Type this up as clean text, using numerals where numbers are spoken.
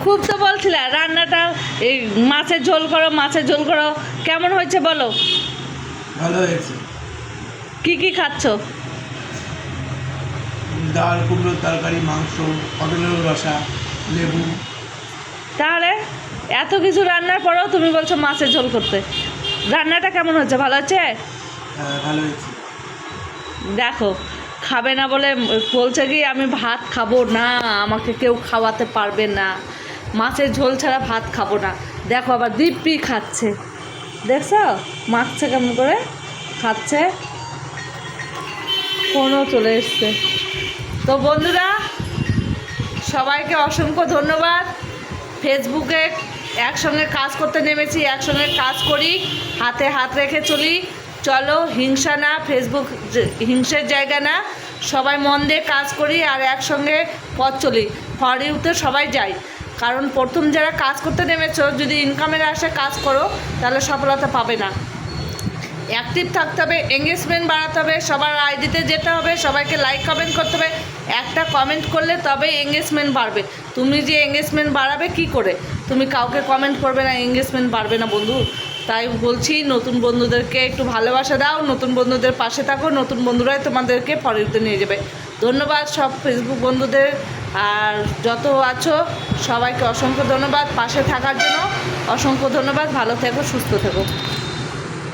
খুব তো বলছিলে রান্নাটা এই মাছের ঝোল করো, মাছের ঝোল করো। কেমন হয়েছে বলো? ভালো হয়েছে। কি কি খাচ্ছ? ডাল, কুমড়োর তরকারি, মাংস, পটলের রসা, লেবু। তাহলে এত কিছু রান্নার পরেও তুমি বলছো মাছের ঝোল করতে। রান্নাটা কেমন হচ্ছে? ভালো হচ্ছে? ভালো হয়েছে। দেখো, খাবে না বলে বলছে কি আমি ভাত খাবো না, আমাকে কেউ খাওয়াতে পারবে না, মাছের ঝোল ছাড়া ভাত খাবো না। দেখো আবার দিব্যি খাচ্ছে, দেখছো মাখছে কেমন করে খাচ্ছে, ফোনও চলে এসছে। তো বন্ধুরা, সবাইকে অসংখ্য ধন্যবাদ। ফেসবুকে একসঙ্গে কাজ করতে নেমেছি, একসঙ্গে কাজ করি, হাতে হাত রেখে চলি। চলো, হিংসা না, ফেসবুক হিংসের জায়গা না, সবাই মন দিয়ে কাজ করি আর একসঙ্গে পথ চলি। ফর ইউতে সবাই যাই, কারণ প্রথম যারা কাজ করতে নেমেছো যদি ইনকামের আশায় কাজ করো তাহলে সফলতা পাবে না। অ্যাক্টিভ থাকতে হবে, এঙ্গেজমেন্ট বাড়াতে হবে, সবার আইডিতে যেতে হবে, সবাইকে লাইক কমেন্ট করতে হবে। একটা কমেন্ট করলে তবে এঙ্গেজমেন্ট বাড়বে। তুমি যে এঙ্গেজমেন্ট বাড়াবে কি করে? তুমি কাউকে কমেন্ট করবে না, এঙ্গেজমেন্ট বাড়বে না বন্ধু। তাই বলছি, নতুন বন্ধুদেরকে একটু ভালোবাসা দাও, নতুন বন্ধুদের পাশে থাকো, নতুন বন্ধুরাই তোমাদেরকে ফরিতে নিয়ে যাবে। ধন্যবাদ সব ফেসবুক বন্ধুদের, আর যত আছো সবাইকে অসংখ্য ধন্যবাদ পাশে থাকার জন্য। অসংখ্য ধন্যবাদ। ভালো থেকো, সুস্থ থেকো।